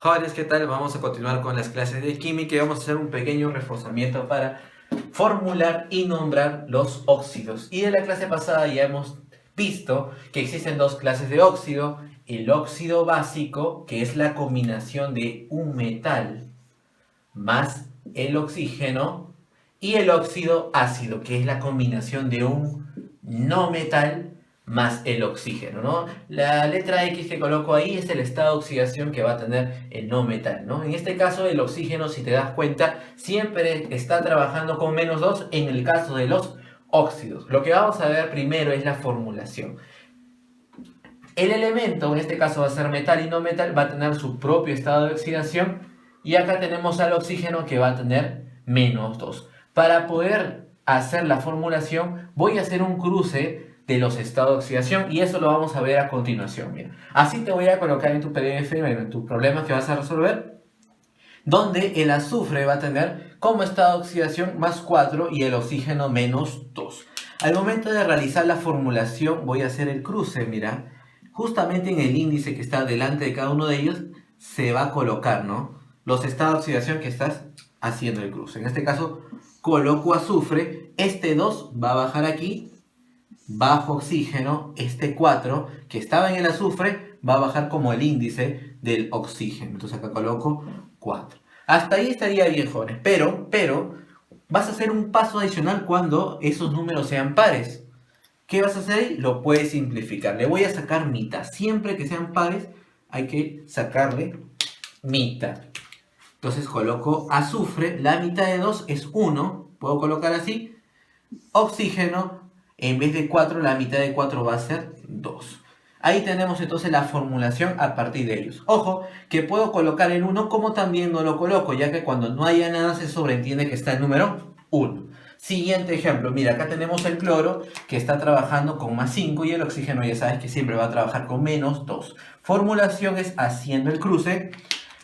Jóvenes, ¿qué tal? Vamos a continuar con las clases de química y vamos a hacer un pequeño reforzamiento para formular y nombrar los óxidos. Y en la clase pasada ya hemos visto que existen dos clases de óxido: el óxido básico, que es la combinación de un metal más el oxígeno, y el óxido ácido, que es la combinación de un no metal más el oxígeno, ¿no? La letra X que coloco ahí es el estado de oxidación que va a tener el no metal, ¿no? En este caso el oxígeno, si te das cuenta, siempre está trabajando con -2 en el caso de los óxidos. Lo que vamos a ver primero es la formulación. El elemento, en este caso va a ser metal y no metal, va a tener su propio estado de oxidación, y acá tenemos al oxígeno que va a tener -2. Para poder hacer la formulación voy a hacer un cruce de los estados de oxidación y eso lo vamos a ver a continuación. Mira. Así te voy a colocar en tu PDF, en tus problemas que vas a resolver, donde el azufre va a tener como estado de oxidación +4 y el oxígeno -2. Al momento de realizar la formulación voy a hacer el cruce, mira. Justamente en el índice que está delante de cada uno de ellos se va a colocar, ¿no?, los estados de oxidación que estás haciendo el cruce. En este caso coloco azufre, este 2 va a bajar aquí, bajo oxígeno, este 4 que estaba en el azufre va a bajar como el índice del oxígeno. Entonces acá coloco 4. Hasta ahí estaría bien, jóvenes, pero vas a hacer un paso adicional cuando esos números sean pares. ¿Qué vas a hacer? Lo puedes simplificar. Le voy a sacar mitad. Siempre que sean pares hay que sacarle mitad. Entonces coloco azufre, la mitad de 2 es 1, puedo colocar así. Oxígeno, en vez de 4, la mitad de 4 va a ser 2. Ahí tenemos entonces la formulación a partir de ellos. Ojo, que puedo colocar el 1 como también no lo coloco, ya que cuando no haya nada se sobreentiende que está el número 1. Siguiente ejemplo, mira, acá tenemos el cloro que está trabajando con +5 y el oxígeno ya sabes que siempre va a trabajar con -2. Formulación es haciendo el cruce.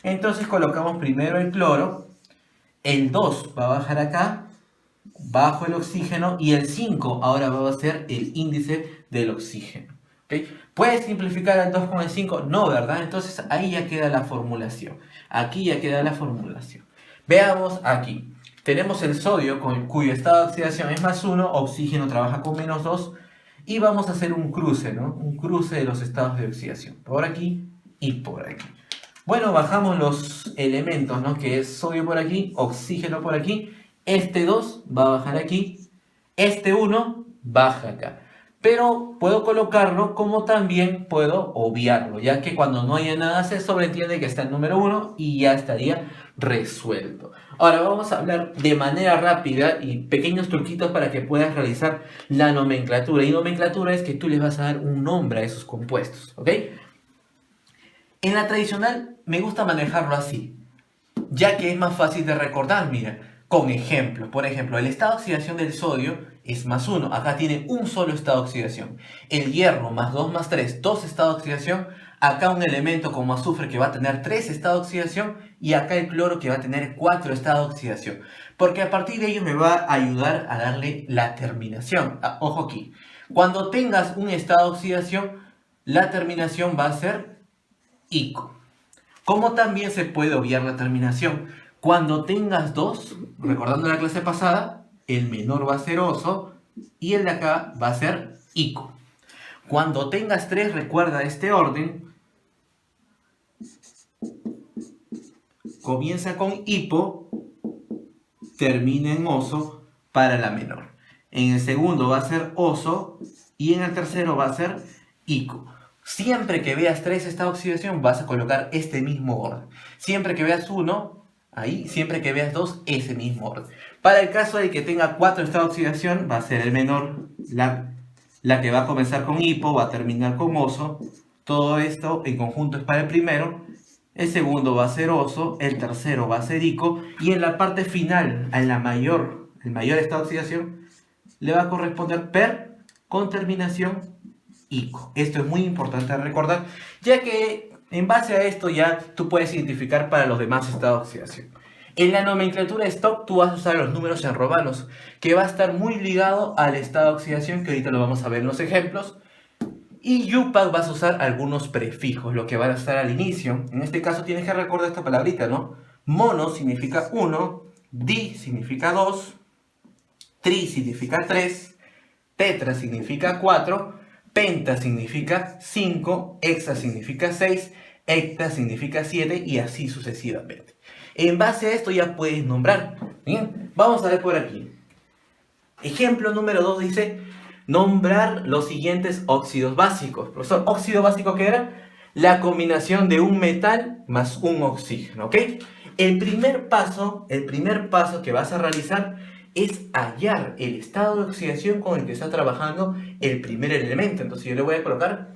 Entonces colocamos primero el cloro, el 2 va a bajar acá, bajo el oxígeno, y el 5 ahora va a ser el índice del oxígeno. ¿Okay? ¿Puedes simplificar el 2 con el 5? No, ¿verdad? Entonces ahí ya queda la formulación. Aquí ya queda la formulación. Veamos aquí. Tenemos el sodio cuyo estado de oxidación es +1, oxígeno trabaja con -2 y vamos a hacer un cruce, ¿no? Un cruce de los estados de oxidación, por aquí y por aquí. Bueno, bajamos los elementos, ¿no? Que es sodio por aquí, oxígeno por aquí. Este 2 va a bajar aquí, este 1 baja acá. Pero puedo colocarlo como también puedo obviarlo, ya que cuando no haya nada se sobreentiende que está el número 1 y ya estaría resuelto. Ahora vamos a hablar de manera rápida y pequeños truquitos para que puedas realizar la nomenclatura. Y nomenclatura es que tú les vas a dar un nombre a esos compuestos, ¿ok? En la tradicional me gusta manejarlo así, ya que es más fácil de recordar, mira, con ejemplos. Por ejemplo, el estado de oxidación del sodio es +1, acá tiene un solo estado de oxidación. El hierro +2 más 3, 2 estados de oxidación. Acá un elemento como azufre que va a tener 3 estados de oxidación, y acá el cloro que va a tener 4 estados de oxidación. Porque a partir de ello me va a ayudar a darle la terminación. Ojo aquí, cuando tengas un estado de oxidación, la terminación va a ser ico. Como también se puede obviar la terminación. Cuando tengas 2, recordando la clase pasada, el menor va a ser oso y el de acá va a ser ico. Cuando tengas 3, recuerda este orden. Comienza con hipo, termina en oso para la menor. En el segundo va a ser oso y en el tercero va a ser ico. Siempre que veas 3 estados de oxidación vas a colocar este mismo orden. Siempre que veas 1, ahí. Siempre que veas 2, ese mismo orden. Para el caso de que tenga 4 estados de oxidación, va a ser el menor, la que va a comenzar con hipo, va a terminar con oso. Todo esto en conjunto es para el primero. El segundo va a ser oso, el tercero va a ser ico, y en la parte final, el mayor estado de oxidación, le va a corresponder per con terminación ico. Esto es muy importante recordar, ya que en base a esto ya tú puedes identificar para los demás estados de oxidación. En la nomenclatura stock tú vas a usar los números en romanos, que va a estar muy ligado al estado de oxidación, que ahorita lo vamos a ver en los ejemplos. Y YUPAC vas a usar algunos prefijos, lo que van a estar al inicio. En este caso tienes que recordar esta palabrita, ¿no? Mono significa 1, di significa 2, tri significa 3, tetra significa 4, penta significa 5, hexa significa 6, hecta significa 7 y así sucesivamente. En base a esto ya puedes nombrar. Bien, vamos a ver por aquí. Ejemplo número 2 dice: nombrar los siguientes óxidos básicos. Profesor, ¿óxido básico qué era? La combinación de un metal más un oxígeno, ¿ok? El primer paso que vas a realizar es hallar el estado de oxidación con el que está trabajando el primer elemento. Entonces yo le voy a colocar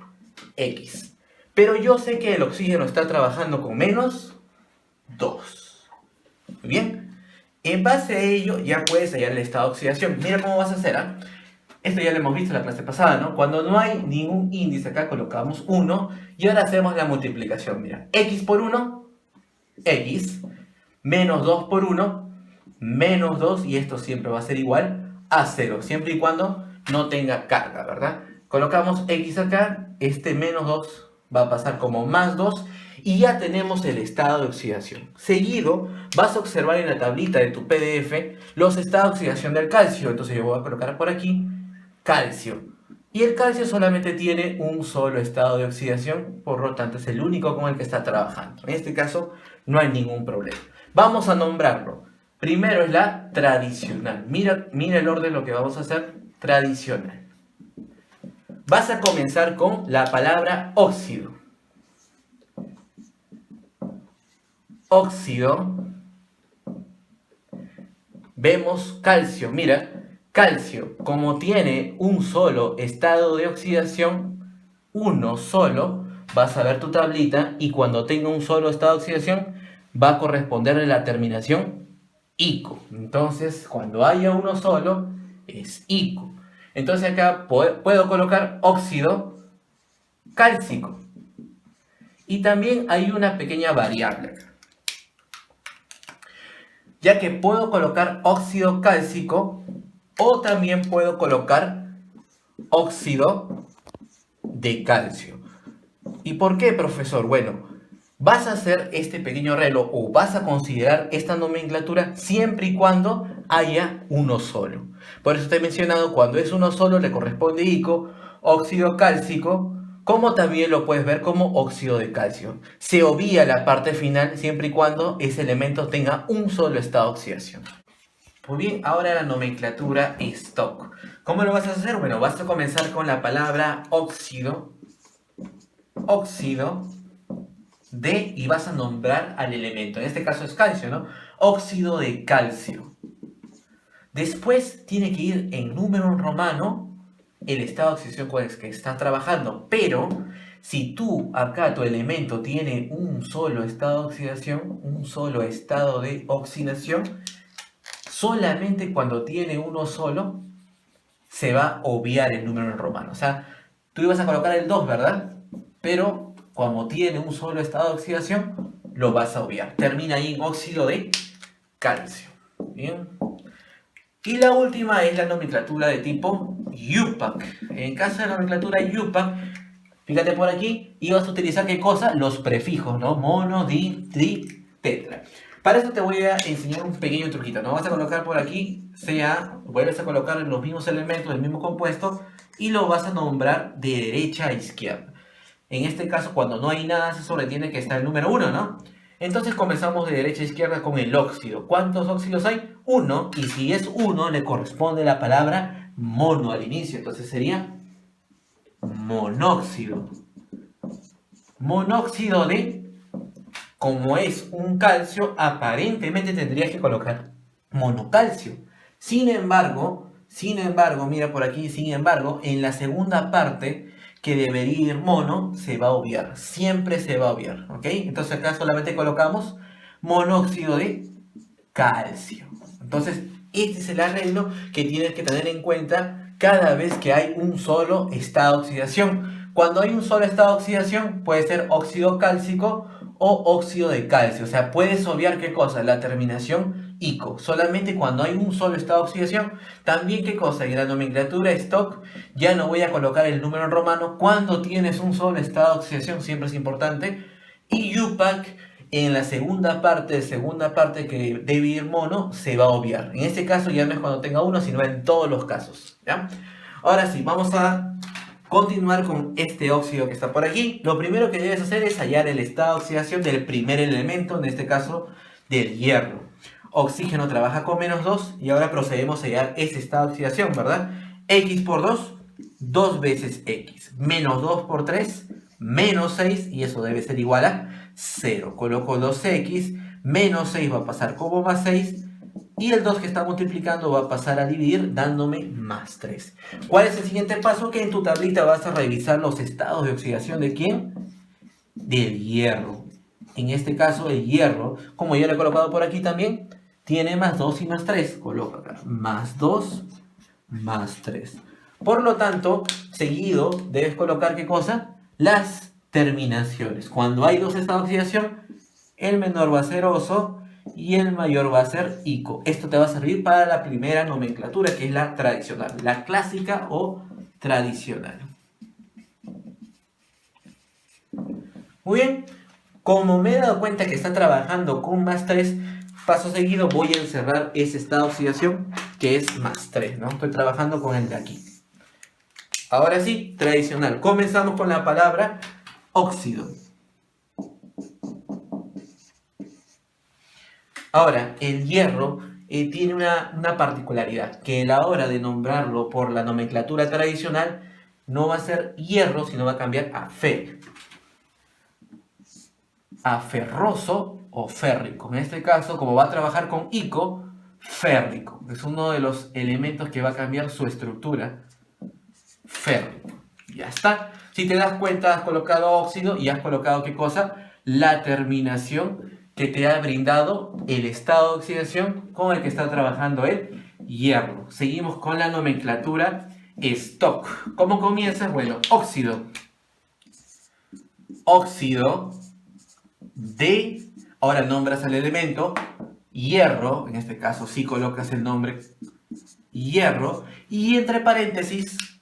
X. Pero yo sé que el oxígeno está trabajando con menos 2. Muy bien. En base a ello ya puedes hallar el estado de oxidación. Mira cómo vas a hacer, ¿ah? Esto ya lo hemos visto en la clase pasada, ¿no? Cuando no hay ningún índice acá colocamos 1 y ahora hacemos la multiplicación. Mira, X por 1, X, menos 2 por 1, menos 2, y esto siempre va a ser igual a 0, siempre y cuando no tenga carga, ¿verdad? Colocamos X acá, este menos 2 va a pasar como más 2 y ya tenemos el estado de oxidación. Seguido, vas a observar en la tablita de tu PDF los estados de oxidación del calcio. Entonces yo voy a colocar por aquí calcio. Y el calcio solamente tiene un solo estado de oxidación, por lo tanto es el único con el que está trabajando. En este caso no hay ningún problema. Vamos a nombrarlo. Primero es la tradicional. Mira el orden de lo que vamos a hacer. Tradicional. Vas a comenzar con la palabra óxido. Óxido. Vemos calcio. Mira, calcio, como tiene un solo estado de oxidación, uno solo, vas a ver tu tablita y cuando tenga un solo estado de oxidación va a corresponderle la terminación ico. Entonces, cuando haya uno solo, es ico. Entonces acá puedo colocar óxido cálcico. Y también hay una pequeña variable acá, ya que puedo colocar óxido cálcico o también puedo colocar óxido de calcio. ¿Y por qué, profesor? Bueno, vas a hacer este pequeño arreglo o vas a considerar esta nomenclatura siempre y cuando haya uno solo. Por eso te he mencionado, cuando es uno solo le corresponde ico, óxido cálcico, como también lo puedes ver como óxido de calcio. Se obvia la parte final siempre y cuando ese elemento tenga un solo estado de oxidación. Muy bien, ahora la nomenclatura stock. ¿Cómo lo vas a hacer? Bueno, vas a comenzar con la palabra óxido, óxido de, y vas a nombrar al elemento. En este caso es calcio, ¿no? Óxido de calcio. Después tiene que ir en número romano el estado de oxidación con el que está trabajando. Pero si tú acá tu elemento tiene un solo estado de oxidación, un solo estado de oxidación, solamente cuando tiene uno solo se va a obviar el número en romano. O sea, tú ibas a colocar el 2, ¿verdad? Pero como tiene un solo estado de oxidación, lo vas a obviar. Termina ahí en óxido de calcio. Bien. Y la última es la nomenclatura de tipo YUPAC. En caso de la nomenclatura YUPAC, fíjate por aquí, y vas a utilizar ¿qué cosa? Los prefijos, ¿no? Mono, di, tri, tetra. Para eso te voy a enseñar un pequeño truquito, ¿no? Vas a colocar por aquí CA, vuelves a colocar los mismos elementos del mismo compuesto y lo vas a nombrar de derecha a izquierda. En este caso, cuando no hay nada, se sobretiene que está el número 1, ¿no? Entonces comenzamos de derecha a izquierda con el óxido. ¿Cuántos óxidos hay? 1, y si es 1 le corresponde la palabra mono al inicio. Entonces sería monóxido. Monóxido de, como es un calcio, aparentemente tendrías que colocar monocalcio. Sin embargo, mira por aquí, sin embargo, en la segunda parte que debería ir mono, se va a obviar. Siempre se va a obviar, ¿ok? Entonces acá solamente colocamos monóxido de calcio. Entonces, este es el arreglo que tienes que tener en cuenta cada vez que hay un solo estado de oxidación. Cuando hay un solo estado de oxidación, puede ser óxido cálcico o óxido de calcio. O sea, puedes obviar ¿qué cosa? La terminación ICO, solamente cuando hay un solo estado de oxidación. También, ¿qué cosa? En la nomenclatura stock ya no voy a colocar el número en romano cuando tienes un solo estado de oxidación, siempre es importante. Y UPAC, en la segunda parte que debe ir mono, se va a obviar. En este caso ya no es cuando tenga uno, sino en todos los casos, ¿ya? Ahora sí, vamos a continuar con este óxido que está por aquí. Lo primero que debes hacer es hallar el estado de oxidación del primer elemento, en este caso del hierro. Oxígeno trabaja con -2 y ahora procedemos a hallar ese estado de oxidación, ¿verdad? X por 2, 2 veces X. Menos 2 por 3, menos 6, y eso debe ser igual a 0. Coloco 2X, menos 6 va a pasar como más 6, y el 2 que está multiplicando va a pasar a dividir dándome más 3. ¿Cuál es el siguiente paso? Que en tu tablita vas a revisar los estados de oxidación ¿de quién? Del hierro. En este caso el hierro, como ya lo he colocado por aquí también, tiene más 2 y más 3. Coloca acá, más 2, más 3. Por lo tanto, seguido debes colocar ¿qué cosa? Las terminaciones. Cuando hay dos estados de oxidación, el menor va a ser oso y el mayor va a ser ICO. Esto te va a servir para la primera nomenclatura, que es la tradicional, la clásica o tradicional. Muy bien, como me he dado cuenta que está trabajando con más 3, paso seguido voy a encerrar ese estado de oxidación que es más 3, ¿no? Estoy trabajando con el de aquí. Ahora sí, tradicional. Comenzamos con la palabra óxido. Ahora, el hierro tiene una particularidad, que a la hora de nombrarlo por la nomenclatura tradicional, no va a ser hierro, sino va a cambiar a fe. A ferroso o férrico. En este caso, como va a trabajar con ICO, férrico. Es uno de los elementos que va a cambiar su estructura. Férrico. Ya está. Si te das cuenta, has colocado óxido y has colocado ¿qué cosa? La terminación que te ha brindado el estado de oxidación con el que está trabajando el hierro. Seguimos con la nomenclatura stock. ¿Cómo comienza? Bueno, óxido. Óxido de, ahora nombras el elemento, hierro, en este caso sí colocas el nombre hierro, y entre paréntesis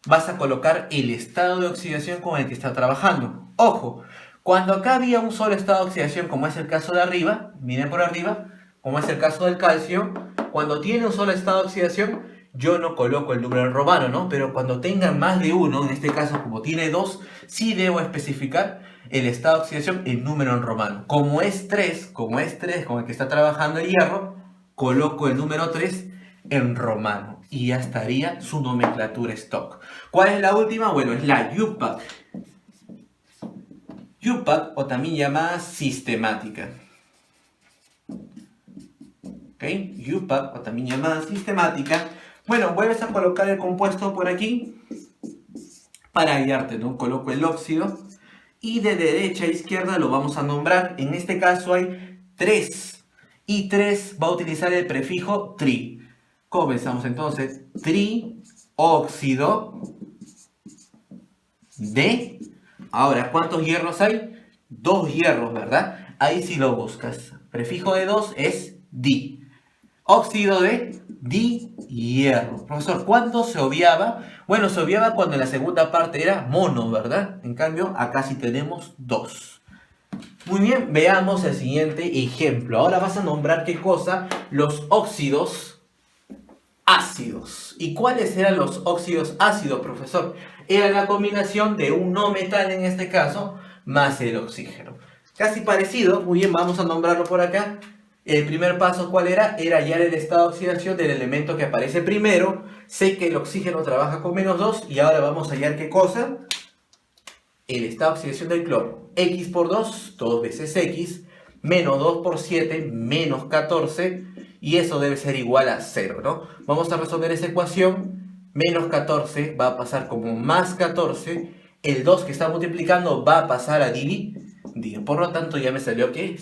vas a colocar el estado de oxidación con el que está trabajando. Ojo, cuando acá había un solo estado de oxidación, como es el caso de arriba, miren por arriba, como es el caso del calcio, cuando tiene un solo estado de oxidación, yo no coloco el número en romano, ¿no? Pero cuando tenga más de uno, en este caso como tiene 2, sí debo especificar el estado de oxidación en número en romano. Como es 3 con el que está trabajando el hierro, coloco el número 3 en romano y ya estaría su nomenclatura stock. ¿Cuál es la última? Bueno, es la UPAC. UPAC, o también llamada sistemática. ¿Ok? UPAC, o también llamada sistemática. Bueno, vuelves a colocar el compuesto por aquí para guiarte, ¿no? Coloco el óxido y de derecha a izquierda lo vamos a nombrar. En este caso hay 3 y 3 va a utilizar el prefijo tri. Comenzamos entonces, trióxido de... Ahora, ¿cuántos hierros hay? 2 hierros, ¿verdad? Ahí sí lo buscas. Prefijo de 2 es di. Óxido de dihierro. Profesor, ¿cuándo se obviaba? Bueno, se obviaba cuando la segunda parte era mono, ¿verdad? En cambio, acá sí tenemos 2. Muy bien, veamos el siguiente ejemplo. Ahora vas a nombrar ¿qué cosa? Los óxidos ácidos. ¿Y cuáles eran los óxidos ácidos, profesor? Era la combinación de un no metal, en este caso, más el oxígeno. Casi parecido. Muy bien, vamos a nombrarlo por acá. El primer paso, ¿cuál era? Era hallar el estado de oxidación del elemento que aparece primero. Sé que el oxígeno trabaja con -2 y ahora vamos a hallar ¿qué cosa? El estado de oxidación del cloro. X por 2, 2 veces X, menos 2 por 7, menos 14, y eso debe ser igual a 0, ¿no? Vamos a resolver esa ecuación. Menos 14 va a pasar como más 14, el 2 que está multiplicando va a pasar a dividir, por lo tanto ya me salió que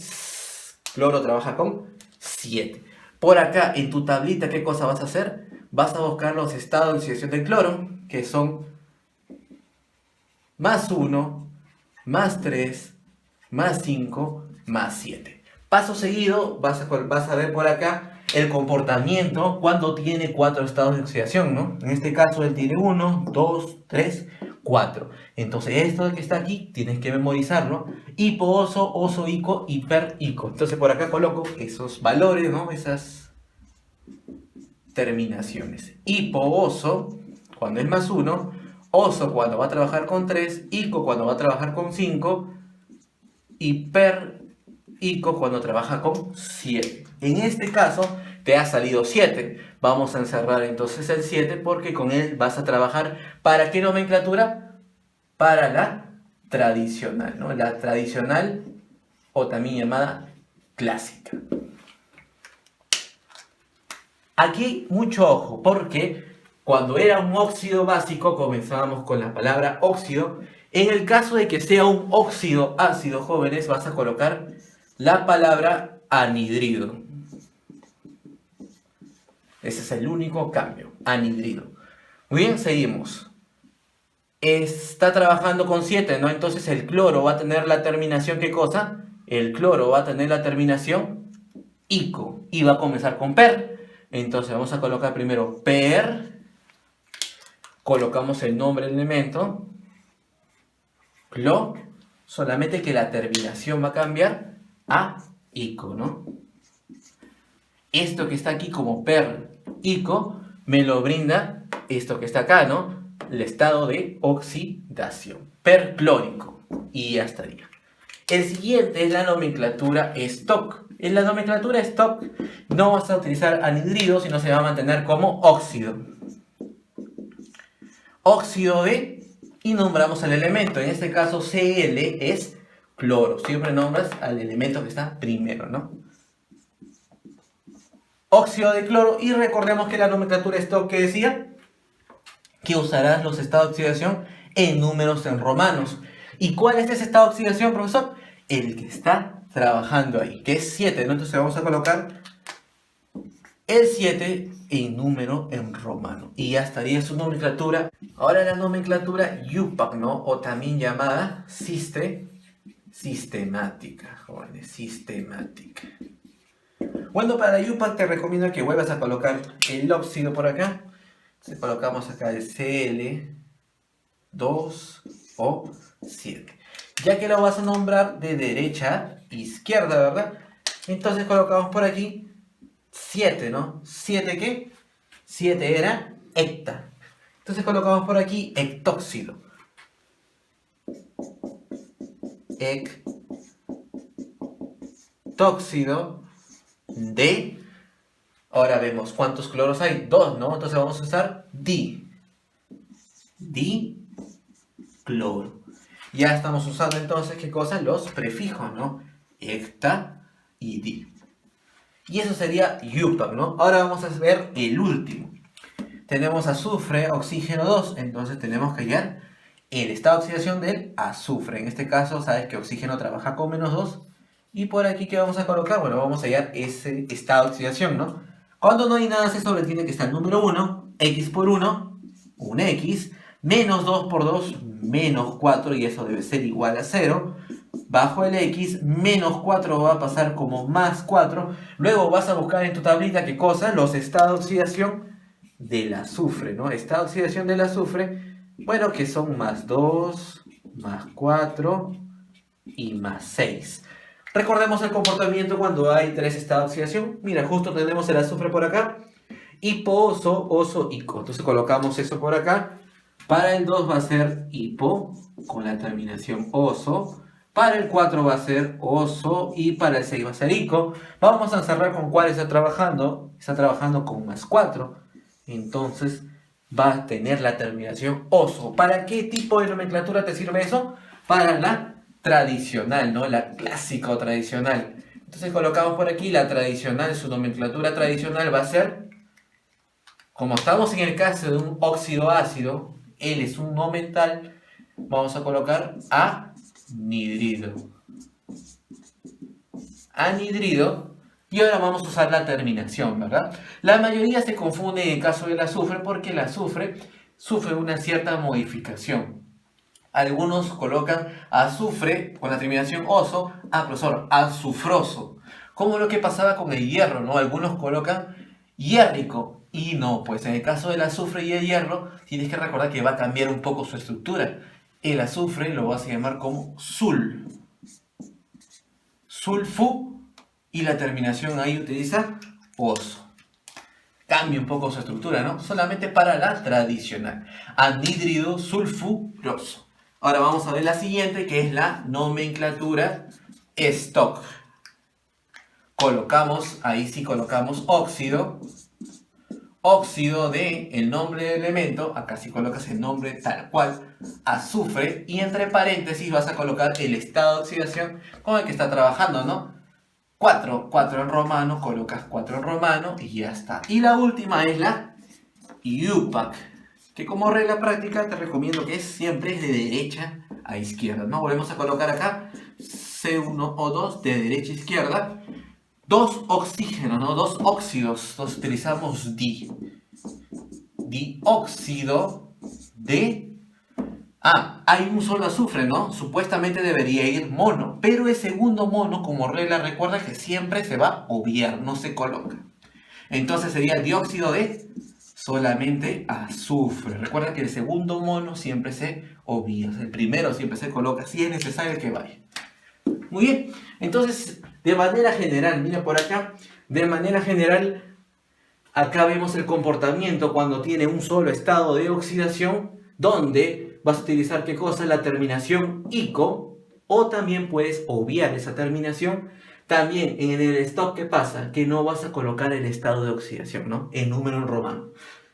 cloro trabaja con 7. Por acá en tu tablita, ¿qué cosa vas a hacer? Vas a buscar los estados de oxidación del cloro, que son más 1, más 3, más 5, más 7. Paso seguido, vas a ver por acá el comportamiento cuando tiene 4 estados de oxidación, ¿no? En este caso él tiene 1, 2, 3, 4. Entonces esto que está aquí tienes que memorizarlo. Hipo-oso, oso-ico, hiper-ico. Entonces por acá coloco esos valores, ¿no? Esas terminaciones. Hipo-oso cuando es más 1, oso cuando va a trabajar con 3, ico cuando va a trabajar con 5, hiper-ico cuando trabaja con 7. En este caso te ha salido 7. Vamos a encerrar entonces el 7 porque con él vas a trabajar. ¿Para qué nomenclatura? Para la tradicional, ¿no? La tradicional o también llamada clásica. Aquí mucho ojo porque cuando era un óxido básico comenzábamos con la palabra óxido. En el caso de que sea un óxido ácido, jóvenes, vas a colocar la palabra anhidrido. Ese es el único cambio, anhidrido. Muy bien, seguimos. Está trabajando con 7, ¿no? Entonces el cloro va a tener la terminación, ¿qué cosa? El cloro va a tener la terminación ico y va a comenzar con per. Entonces vamos a colocar primero per, colocamos el nombre del elemento, clo, solamente que la terminación va a cambiar a ico, ¿no? Esto que está aquí como per, ico, me lo brinda esto que está acá, ¿no? El estado de oxidación, perclórico, y ya estaría. El siguiente es la nomenclatura stock. En la nomenclatura stock no vas a utilizar anhidrido, sino se va a mantener como óxido. Óxido de, y nombramos al elemento. En este caso Cl es cloro. Siempre nombras al elemento que está primero, ¿no? Óxido de cloro, y recordemos que la nomenclatura stock que decía que usarás los estados de oxidación en números en romanos. ¿Y cuál es ese estado de oxidación, profesor? El que está trabajando ahí, que es 7, ¿no? Entonces vamos a colocar el 7 en número en romano. Y ya estaría su nomenclatura. Ahora la nomenclatura IUPAC, ¿no? O también llamada sistemática, jóvenes, sistemática. Bueno, para la IUPAC te recomiendo que vuelvas a colocar el óxido por acá. Entonces colocamos acá el Cl2O7. Ya que lo vas a nombrar de derecha a izquierda, ¿verdad? Entonces colocamos por aquí 7, ¿no? ¿7 qué? 7 era hecta. Entonces colocamos por aquí hectóxido. Hectóxido de... Ahora vemos cuántos cloros hay. 2, ¿no? Entonces vamos a usar dicloro. Ya estamos usando entonces, ¿qué cosa? Los prefijos, ¿no? Hecta y di. Y eso sería IUPAC, ¿no? Ahora vamos a ver el último. Tenemos azufre, oxígeno 2. Entonces tenemos que hallar el estado de oxidación del azufre. En este caso, sabes que oxígeno trabaja con -2. Y por aquí, ¿qué vamos a colocar? Bueno, vamos a hallar ese estado de oxidación, ¿no? Cuando no hay nada, se sobreentiende que está el número 1, x por 1, un x, menos 2 por 2, menos 4, y eso debe ser igual a 0. Bajo el x, menos 4 va a pasar como más 4. Luego vas a buscar en tu tablita, ¿qué cosa? Los estados de oxidación del azufre, ¿no? Estado de oxidación del azufre, bueno, que son más 2, más 4 y más 6. Recordemos el comportamiento cuando hay 3 estados de oxidación. Mira, justo tenemos el azufre por acá. Hipo-oso, oso-ico. Entonces colocamos eso por acá. Para el 2 va a ser hipo, con la terminación oso. Para el 4 va a ser oso. Y para el 6 va a ser ico. Vamos a cerrar con cuál está trabajando. Está trabajando con más 4. Entonces va a tener la terminación oso. ¿Para qué tipo de nomenclatura te sirve eso? Para la tradicional, ¿no? La clásica o tradicional. Entonces colocamos por aquí la tradicional, su nomenclatura tradicional va a ser, como estamos en el caso de un óxido ácido, él es un no metal, vamos a colocar anhidrido. Anhidrido. Y ahora vamos a usar la terminación, ¿verdad? La mayoría se confunde en el caso del azufre porque el azufre sufre una cierta modificación. Algunos colocan azufre con la terminación oso, profesor, azufroso. Como lo que pasaba con el hierro, ¿no? Algunos colocan hierrico y no, pues en el caso del azufre y el hierro tienes que recordar que va a cambiar un poco su estructura. El azufre lo vas a llamar como sul, sulfu, y la terminación ahí utiliza oso. Cambia un poco su estructura, ¿no? Solamente para la tradicional. Anhídrido sulfuroso. Ahora vamos a ver la siguiente, que es la nomenclatura stock. Colocamos, ahí sí colocamos óxido. Óxido de el nombre del elemento, acá sí colocas el nombre tal cual, azufre, y entre paréntesis vas a colocar el estado de oxidación con el que está trabajando, ¿no? 4 en romano, colocas 4 en romano y ya está. Y la última es la IUPAC, que como regla práctica te recomiendo que siempre es de derecha a izquierda, ¿no? Volvemos a colocar acá C1O2 de derecha a izquierda. Dos oxígenos, ¿no? Dos óxidos. Entonces utilizamos dióxido de... hay un solo azufre, ¿no? Supuestamente debería ir mono, pero el segundo mono, como regla, recuerda que siempre se va a obviar, no se coloca. Entonces sería dióxido de solamente azufre. Recuerda que el segundo mono siempre se obvia, el primero siempre se coloca, si es necesario que vaya. Muy bien, entonces, de manera general, mira por acá, de manera general, acá vemos el comportamiento cuando tiene un solo estado de oxidación, donde vas a utilizar ¿qué cosa? La terminación ico, o también puedes obviar esa terminación. También en el stock, ¿qué pasa? Que no vas a colocar el estado de oxidación, ¿no? En número en romano.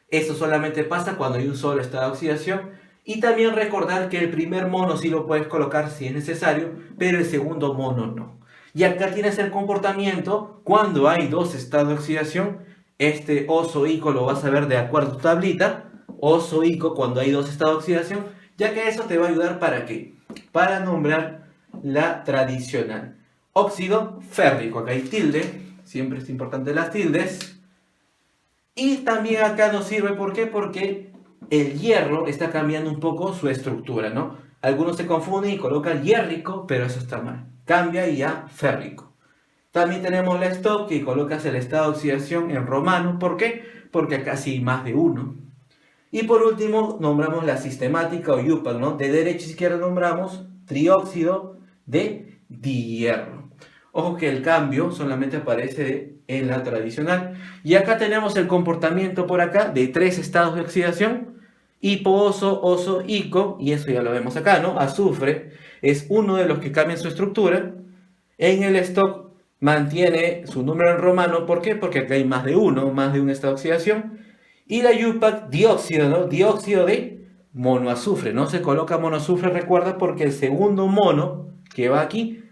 Eso solamente pasa cuando hay un solo estado de oxidación. Y también recordar que el primer mono sí lo puedes colocar si es necesario, pero el segundo mono no. Y acá tienes el comportamiento cuando hay dos estados de oxidación. Este oso ico lo vas a ver de acuerdo a tu tablita. Oso ico cuando hay dos estados de oxidación, ya que eso te va a ayudar ¿para qué? Para nombrar la tradicional. Óxido férrico, acá hay tilde, siempre es importante las tildes. Y también acá nos sirve, ¿por qué? Porque el hierro está cambiando un poco su estructura, ¿no? Algunos se confunden y colocan hierrico, pero eso está mal. Cambia y ya férrico. También tenemos la stock, que colocas el estado de oxidación en romano. ¿Por qué? Porque acá sí hay más de uno. Y por último, nombramos la sistemática o IUPAC, ¿no? De derecha a izquierda nombramos trióxido de dihierro. Ojo que el cambio solamente aparece en la tradicional. Y acá tenemos el comportamiento por acá de 3 estados de oxidación. Hipo, oso, ico, y eso ya lo vemos acá, ¿no? Azufre es uno de los que cambian su estructura. En el stock mantiene su número en romano. ¿Por qué? Porque acá hay más de un estado de oxidación. Y la IUPAC, dióxido, ¿no? Dióxido de monoazufre. No se coloca monoazufre, recuerda, porque el segundo mono que va aquí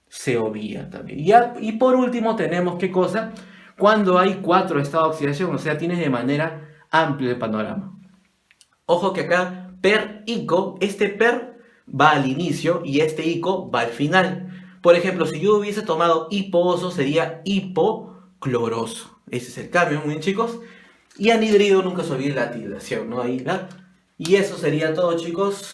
se obvia también. Y por último tenemos, ¿qué cosa? Cuando hay 4 estados de oxidación, o sea, tienes de manera amplia el panorama. Ojo que acá, per ico, este per va al inicio y este ico va al final. Por ejemplo, si yo hubiese tomado hipooso, sería hipocloroso. Ese es el cambio, muy bien, chicos. Y anhidrido nunca se olvide la tildación, ¿no? Ahí, ¿no? Y eso sería todo, chicos.